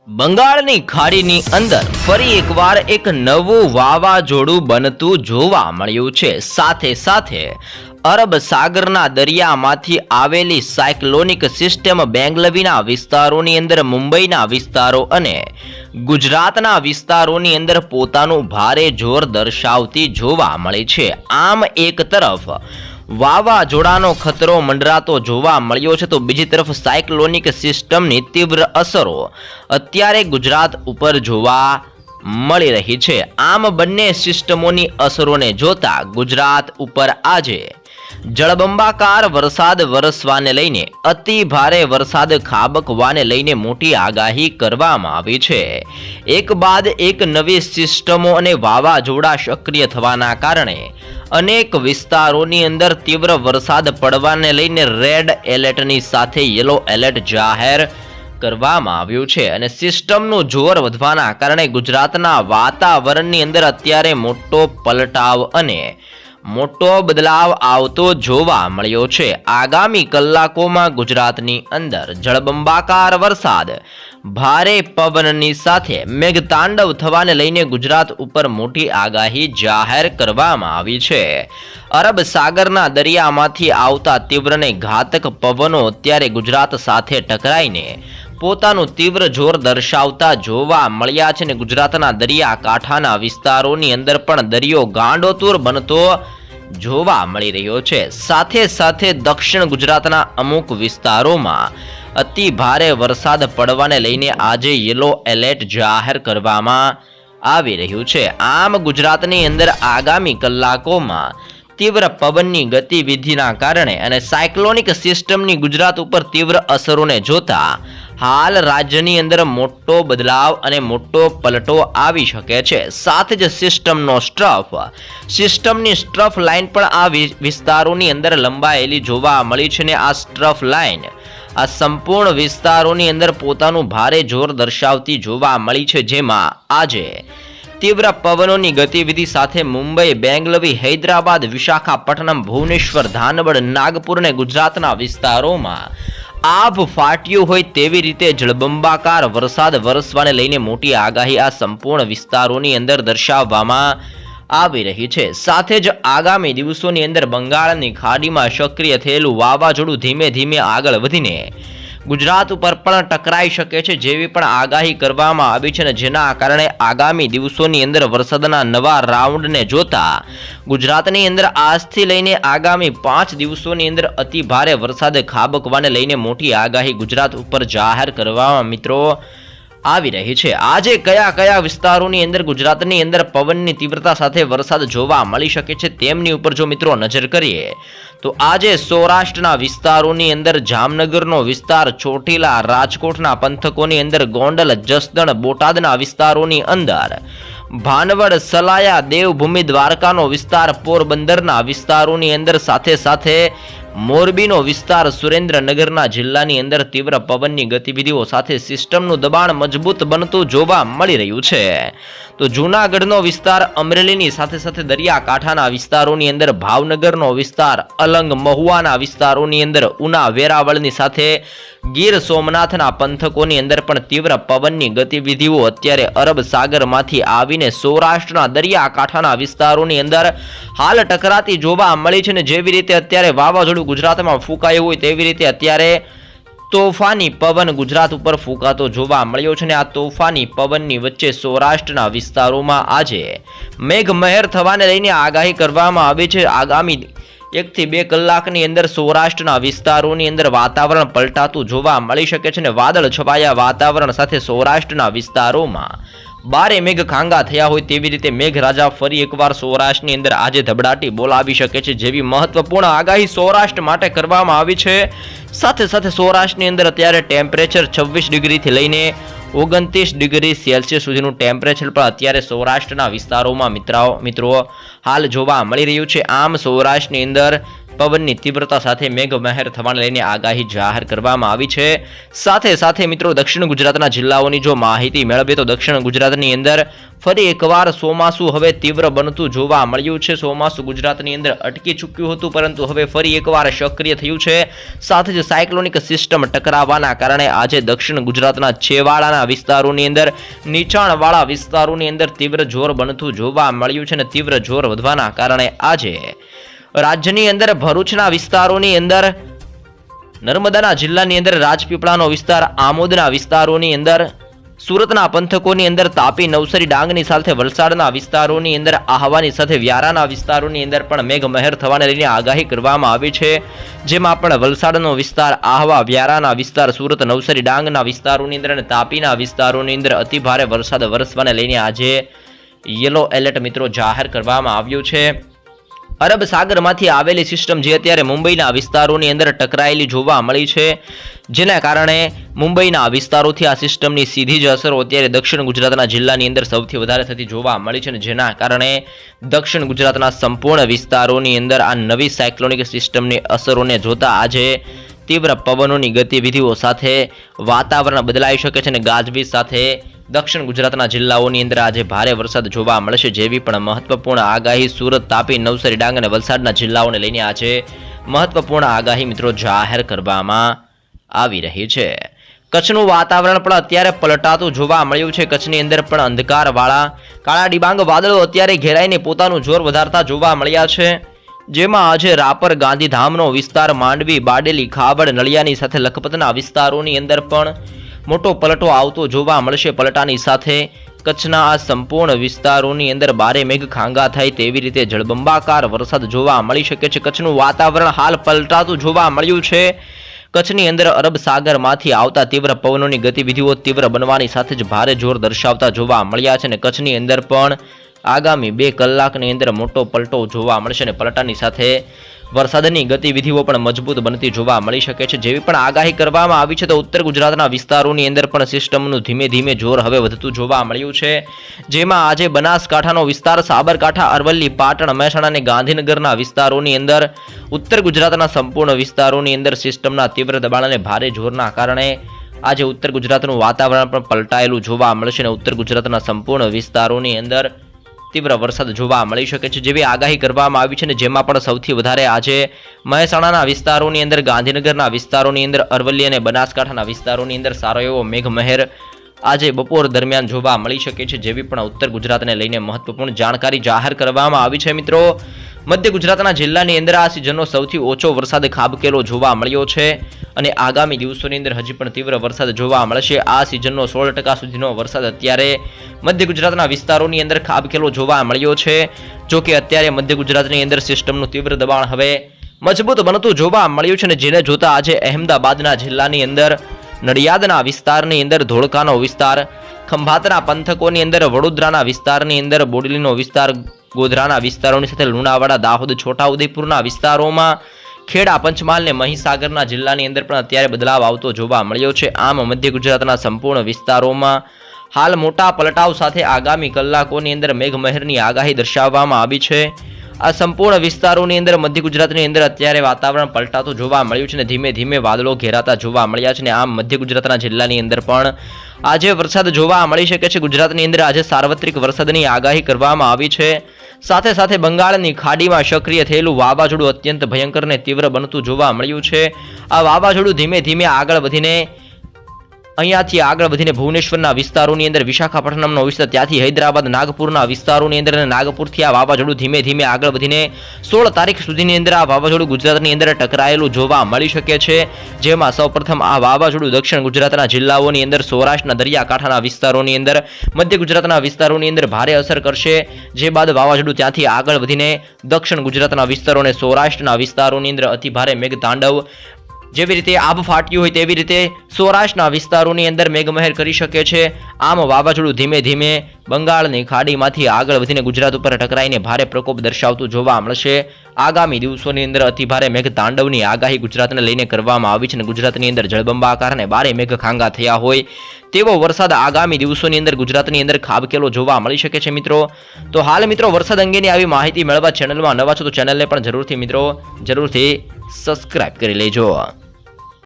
બંગાળની ખાડીની અંદર ફરી એકવાર એક નવું વાવાઝોડું બનતું જોવા મળ્યું છે। સાથે સાથે અરબ સાગરના દરિયામાંથી આવેલી સાયક્લોનિક સિસ્ટમ બેંગલવીના વિસ્તારોની અંદર મુંબઈના વિસ્તારો અને ગુજરાતના વિસ્તારોની અંદર પોતાનું ભારે જોર દર્શાવતી જોવા મળે છે। આમ એક તરફ વાવાઝોડાનો ખતરો મંડરાતો જોવા મળ્યો છે તો બીજી તરફ સાયક્લોનિક સિસ્ટમની તીવ્ર અસરો અત્યારે ગુજરાત ઉપર જોવા મળી રહી છે। આમ બંને સિસ્ટમોની અસરોને જોતા ગુજરાત ઉપર આજે જળબંબાકાર વરસાદ વરસવાને લઈને અતિ ભારે વરસાદ ખાબકવાને લઈને મોટી આગાહી કરવામાં આવી છે। એક બાદ એક નવી સિસ્ટમો અને વાવાઝોડા સક્રિય થવાના કારણે અનેક વિસ્તારોની અંદર તીવ્ર વરસાદ પડવાને લઈને રેડ એલર્ટની સાથે યલો એલર્ટ જાહેર કરવામાં આવ્યું છે અને સિસ્ટમનું જોર વધવાના કારણે ગુજરાતના વાતાવરણની અંદર અત્યારે મોટો પલટાવ અને મોટો બદલાવ આવતો જોવા મળ્યો છે। આગામી કલાકોમાં ગુજરાતની અંદર જળબંબાકાર વરસાદ ભારે પવનની સાથે મેઘતાંડવ થવાને લઈને ગુજરાત ઉપર મોટી આગાહી જાહેર કરવામાં આવી છે। અરબ સાગરના દરિયામાંથી આવતા તીવ્ર અને ઘાતક પવનો અત્યારે ગુજરાત સાથે ટકરાઈને પોતાનું તીવ્ર જોર દર્શાવતા જોવા મળ્યા છે અને ગુજરાતના દરિયાકાંઠાના વિસ્તારોની અંદર પણ દરિયો ગાંડોતુર બનતો જોવા મળી રહ્યો છે। સાથે સાથે દક્ષિણ ગુજરાતના અમુક વિસ્તારોમાં અતિ ભારે વરસાદ પડવાને લઈને આજે યલો એલર્ટ જાહેર કરવામાં આવી રહ્યું છે। આમ ગુજરાતની અંદર આગામી કલાકોમાં તીવ્ર પવનની ગતિવિધિના કારણે અને સાયક્લોનિક સિસ્ટમની ગુજરાત ઉપર તીવ્ર અસરોને જોતા હાલ રાજ્યની અંદર મોટો બદલાવ અને મોટો પલટો આવી શકે છે। સાથે જ સિસ્ટમની સ્ટ્રફ લાઇન પણ આ વિસ્તારોની અંદર લંબાયેલી જોવા મળી છે ને આ સ્ટ્રફ લાઇન આ સંપૂર્ણ વિસ્તારોની અંદર પોતાનું ભારે જોર દર્શાવતી જોવા મળી છે, જેમાં આજે તીવ્ર પવનોની ગતિવિધિ સાથે મુંબઈ, બેંગલવી, હૈદરાબાદ, વિશાખાપટ્ટનમ, ભુવનેશ્વર, ધાનબડ, નાગપુર અને ગુજરાતના વિસ્તારોમાં આભ ફાટ્યું હોય તેવી રીતે જળબંબાકાર વરસાદ વરસવાને લઈને મોટી આગાહી આ સંપૂર્ણ વિસ્તારોની અંદર દર્શાવવામાં આવી રહી છે। સાથે જ આગામી દિવસોની અંદર બંગાળની ખાડીમાં સક્રિય થયેલું વાવાઝોડું ધીમે ધીમે આગળ વધીને ગુજરાત ઉપર પણ ટકરાઈ શકે છે જેવી પણ આગાહી કરવામાં આવી છે અને જેના કારણે આગામી દિવસોની અંદર વરસાદના નવા રાઉન્ડને જોતા ગુજરાતની અંદર આજથી લઈને આગામી 5 દિવસોની અંદર અતિ ભારે વરસાદ ખાબકવાને લઈને મોટી આગાહી ગુજરાત ઉપર જાહેર કરવામાં મિત્રો આવી રહી છે। આજે કયા કયા વિસ્તારોની અંદર ગુજરાતની અંદર પવનની તીવ્રતા સાથે વરસાદ જોવા મળી શકે છે તેમની ઉપર જો મિત્રો નજર કરીએ તો આજે સૌરાષ્ટ્રના વિસ્તારોની અંદર જામનગરનો વિસ્તાર, ચોટીલા, રાજકોટના પંથકોની અંદર, ગોંડલ, જસદણ, બોટાદના વિસ્તારોની અંદર, ભાનવડ, સલાયા, દેવભૂમિ, દ્વારકાનો વિસ્તાર, પોરબંદરના વિસ્તારોની અંદર, સાથે સાથે મોરબીનો વિસ્તાર, સુરેન્દ્રનગરના જિલ્લાની અંદર તીવ્ર પવનની ગતિવિધિઓ સાથે સિસ્ટમનું દબાણ મજબૂત બનતું જોવા મળી રહ્યું છે। તો જૂનાગઢનો વિસ્તાર, અમરેલીની સાથે સાથે દરિયાકાંઠાના વિસ્તારોની અંદર, ભાવનગરનો વિસ્તાર, અલંગ, મહુવાના વિસ્તારોની અંદર, ઉના, વેરાવળની સાથે ગીર સોમનાથના પંથકોની અંદર પણ તીવ્ર પવનની ગતિવિધિઓ અત્યારે અરબ સાગરમાંથી આવીને સૌરાષ્ટ્રના દરિયાકાંઠાના વિસ્તારોની અંદર હાલ ટકરાતી જોવા મળી છે ને જેવી રીતે અત્યારે વાવાઝોડું ગુજરાતમાં ફૂંકાયું હોય તેવી રીતે અત્યારે તોફાની પવન ગુજરાત ઉપર ફૂંકાતો જોવા મળ્યો છે ને આ તોફાની પવનની વચ્ચે સૌરાષ્ટ્રના વિસ્તારોમાં આજે મેઘમહેર થવાને લઈને આગાહી કરવામાં આવી છે। આગામી 1 થી 2 કલાકની અંદર સૌરાષ્ટ્રના વિસ્તારોની અંદર વાતાવરણ પલટાતું જોવા મળી શકે છે ને વાદળ છવાયા વાતાવરણ સાથે સૌરાષ્ટ્રના વિસ્તારોમાં બારે મેઘ ખાંગા થયા હોય તેવી રીતે મેઘરાજા ફરી એકવાર સૌરાષ્ટ્રની અંદર આજે ધબડાટી બોલાવી શકે છે જેવી મહત્વપૂર્ણ આગાહી સૌરાષ્ટ્ર માટે કરવામાં આવી છે। સાથે સાથે સૌરાષ્ટ્રની અંદર અત્યારે ટેમ્પરેચર 26 ડિગ્રીથી લઈને 29 ડિગ્રી સેલ્સિયસ સુધીનું ટેમ્પરેચર પણ અત્યારે સૌરાષ્ટ્રના વિસ્તારોમાં મિત્રો હાલ જોવા મળી રહ્યું છે। આમ સૌરાષ્ટ્રની અંદર પવનની તીવ્રતા સાથે મેઘમહેર થવાને લઈને આગાહી જાહેર કરવામાં આવી છે। સાથે સાથે મિત્રો દક્ષિણ ગુજરાતના જિલ્લાઓની જો માહિતી મેળવીએ તો દક્ષિણ ગુજરાતની અંદર ફરી એકવાર ચોમાસું હવે તીવ્ર બનતું જોવા મળ્યું છે। ચોમાસું ગુજરાતની અંદર અટકી ચૂક્યું હતું, પરંતુ હવે ફરી એકવાર સક્રિય થયું છે। સાથે જ સાયક્લોનિક સિસ્ટમ ટકરાવવાના કારણે આજે દક્ષિણ ગુજરાતના છેવાડાના વિસ્તારોની અંદર, નીચાણવાળા વિસ્તારોની અંદર તીવ્ર જોર બનતું જોવા મળ્યું છે અને તીવ્ર જોર વધવાના કારણે આજે રાજ્યની અંદર ભરૂચના વિસ્તારોની અંદર, નર્મદાના જિલ્લાની અંદર રાજપીપળાનો વિસ્તાર, આમોદના વિસ્તારોની અંદર, સુરતના પંથકોની અંદર, તાપી, નવસારી, ડાંગની સાથે વલસાડના વિસ્તારોની અંદર, આહવાની સાથે વ્યારાના વિસ્તારોની અંદર પણ મેઘમહેર થવાને લઈને આગાહી કરવામાં આવી છે। જેમાં પણ વલસાડનો વિસ્તાર, આહવા, વ્યારાના વિસ્તાર, સુરત, નવસારી, ડાંગના વિસ્તારોની અંદર અને તાપીના વિસ્તારોની અંદર અતિભારે વરસાદ વરસવાને લઈને આજે યલો એલર્ટ મિત્રો જાહેર કરવામાં આવ્યું છે। અરબ સાગરમાંથી આવેલી સિસ્ટમ જે અત્યારે મુંબઈના વિસ્તારોની અંદર ટકરાયેલી જોવા મળી છે, જેના કારણે મુંબઈના વિસ્તારોથી આ સિસ્ટમની સીધી જ અસરો અત્યારે દક્ષિણ ગુજરાતના જિલ્લાની અંદર સૌથી વધારે થતી જોવા મળી છે અને જેના કારણે દક્ષિણ ગુજરાતના સંપૂર્ણ વિસ્તારોની અંદર આ નવી સાયક્લોનિક સિસ્ટમની અસરોને જોતા આજે તીવ્ર પવનોની ગતિવિધિઓ સાથે વાતાવરણ બદલાઈ શકે છે અને ગાજવીજ સાથે દક્ષિણ ગુજરાતના જિલ્લાઓની અંદર આજે ભારે વરસાદ જોવા મળશે, જેવી પણ મહત્વપૂર્ણ આગાહી સુરત, તાપી, નવસારી, ડાંગ અને વલસાડના જિલ્લાઓને લઈને આજે મહત્વપૂર્ણ આગાહી મિત્રો જાહેર કરવામાં આવી રહી છે। કચ્છનું વાતાવરણ પણ અત્યારે પલટાતું જોવા મળ્યું છે। કચ્છની અંદર પણ અંધકારવાળા કાળા ડિબાંગ વાદળો અત્યારે ઘેરાઈને પોતાનું જોર વધારતા જોવા મળ્યા છે, જેમાં આજે રાપર, ગાંધીધામનો વિસ્તાર, માંડવી, બારડોલી, ખાવડ, નળિયાની સાથે લખપતના વિસ્તારોની અંદર પણ મોટો પલટો આવતો જોવા મળશે। પલટાની સાથે કચ્છના આ સંપૂર્ણ વિસ્તારોની અંદર બારે મેઘ ખાંગા થાય તેવી રીતે જળબંબાકાર વરસાદ જોવા મળી શકે છે। કચ્છનું વાતાવરણ હાલ પલટાતું જોવા મળ્યું છે। કચ્છની અંદર અરબ સાગરમાંથી આવતા તીવ્ર પવનોની ગતિવિધિઓ તીવ્ર બનવાની સાથે જ ભારે જોર દર્શાવતા જોવા મળ્યા છે અને કચ્છની અંદર પણ આગામી 2 કલાકની અંદર મોટો પલટો જોવા મળશે અને પલટાની સાથે વરસાદની ગતિવિધિઓ પણ મજબૂત બનતી જોવા મળી શકે છે। જેવી પણ આગાહી કરવામાં આવી છે તો ઉત્તર ગુજરાતના વિસ્તારોની અંદર પણ સિસ્ટમનું ધીમે ધીમે જોર હવે વધતું જોવા મળ્યું છે, જેમાં આજે બનાસકાંઠાનો વિસ્તાર, સાબરકાંઠા, અરવલ્લી, પાટણ, મહેસાણા અને ગાંધીનગરના વિસ્તારોની અંદર, ઉત્તર ગુજરાતના સંપૂર્ણ વિસ્તારોની અંદર સિસ્ટમના તીવ્ર દબાણ અને ભારે જોરના કારણે આજે ઉત્તર ગુજરાતનું વાતાવરણ પણ પલટાયેલું જોવા મળશે અને ઉત્તર ગુજરાતના સંપૂર્ણ વિસ્તારોની અંદર તીવ્ર વરસાદ જોવા મળી શકે છે, જેવી આગાહી કરવામાં આવી છે અને જેમાં પણ સૌથી વધારે આજે મહેસાણાના વિસ્તારોની અંદર, ગાંધીનગરના વિસ્તારોની અંદર, અરવલ્લી અને બનાસકાંઠાના વિસ્તારોની અંદર સારો એવો મેઘમહેર આજે બપોર દરમિયાન જોવા મળી શકે છે, જેવી પણ ઉત્તર ગુજરાતને લઈને મહત્વપૂર્ણ જાણકારી જાહેર કરવામાં આવી છે। મિત્રો મધ્ય ગુજરાતના જિલ્લાની અંદર આ સિઝનનો સૌથી ઓછો વરસાદ ખાબકેલો જોવા મળ્યો છે અને આગામી દિવસોની અંદર હજી પણ તીવ્ર વરસાદ જોવા મળશે। આ સિઝનનો 16% સુધીનો વરસાદ અત્યારે મધ્ય ગુજરાતના વિસ્તારોની અંદર ખાબકેલો જોવા મળ્યો છે। જો કે અત્યારે મધ્ય ગુજરાતની અંદર સિસ્ટમનું તીવ્ર દબાણ હવે મજબૂત બનતું જોવા મળ્યું છે અને જેને જોતા આજે અહેમદાબાદના જિલ્લાની અંદર, નડિયાદના વિસ્તારની અંદર, ધોળકાનો વિસ્તાર, ખંભાતના પંથકોની અંદર, વડોદરાના વિસ્તારની અંદર, બોડેલીનો વિસ્તાર, ગોધરાના વિસ્તારોની સાથે લુણાવાડા, દાહોદ, છોટાઉદેપુરના વિસ્તારોમાં, ખેડા, પંચમહાલ ને મહીસાગરના જિલ્લાની અંદર પણ અત્યારે બદલાવ આવતો જોવા મળ્યો છે। આમ મધ્ય ગુજરાતના સંપૂર્ણ વિસ્તારોમાં હાલ મોટા પલટાવ સાથે આગામી કલાકોની અંદર મેઘમહેરની આગાહી દર્શાવવામાં આવી છે। આ સંપૂર્ણ વિસ્તારોની અંદર મધ્ય ગુજરાતની અંદર અત્યારે વાતાવરણ પલટાતું જોવા મળ્યું છે અને ધીમે ધીમે વાદળો ઘેરાતા જોવા મળ્યા છે અને આમ મધ્ય ગુજરાતના જિલ્લાની અંદર પણ આજે વરસાદ જોવા મળી શકે છે। ગુજરાતની અંદર આજે સાર્વત્રિક વરસાદની આગાહી કરવામાં આવી છે। સાથે સાથે બંગાળની ખાડીમાં સક્રિય થયેલું વાવાઝોડું અત્યંત ભયંકર અને તીવ્ર બનતું જોવા મળ્યું છે। આ વાવાઝોડું ધીમે ધીમે આગળ વધીને અહીંયાથી આગળ વધીને ભુવનેશ્વરના વિસ્તારોની અંદર, વિશાખાપટ્ટનમનો વિસ્તાર, ત્યાંથી હૈદરાબાદ, નાગપુરના વિસ્તારોની અંદર અને નાગપુરથી આ વાવાઝોડું ધીમે ધીમે આગળ વધીને 16 તારીખ સુધીની અંદર આ વાવાઝોડું ગુજરાતની અંદર ટકરાયેલું જોવા મળી શકે છે। જેમાં સૌપ્રથમ આ વાવાઝોડું દક્ષિણ ગુજરાતના જિલ્લાઓની અંદર, સૌરાષ્ટ્રના દરિયાકાંઠાના વિસ્તારોની અંદર, મધ્ય ગુજરાતના વિસ્તારોની અંદર ભારે અસર કરશે। જે બાદ વાવાઝોડું ત્યાંથી આગળ વધીને દક્ષિણ ગુજરાતના વિસ્તારો અને સૌરાષ્ટ્રના વિસ્તારોની અંદર અતિભારે મેઘતાંડવ જેવી રીતે આભ ફાટ્યું હોય તેવી રીતે સૌરાષ્ટ્રના વિસ્તારોની અંદર મેઘમહેર કરી શકે છે. આમ વાવાઝોડું ધીમે ધીમે બંગાળની ખાડીમાંથી આગળ વધીને ગુજરાત ઉપર ટકરાઈને ભારે પ્રકોપ દર્શાવતું જોવા મળશે. આગામી દિવસોની અંદર અતિભારે મેઘ તાંડવની આગાહી ગુજરાતને લઈને કરવામાં આવી છે અને ગુજરાતની અંદર જળબંબાકાર અને ભારે મેઘ ખાંગા થયા હોય તેવો વરસાદ આગામી દિવસોની અંદર ગુજરાતની અંદર ખાબકેલો જોવા મળી શકે છે મિત્રો. તો હાલ મિત્રો વરસાદ અંગેની આવી માહિતી મેળવવા ચેનલમાં નવા છો તો ચેનલને પણ જરૂરથી સબસ્ક્રાઇબ કરી લેજો.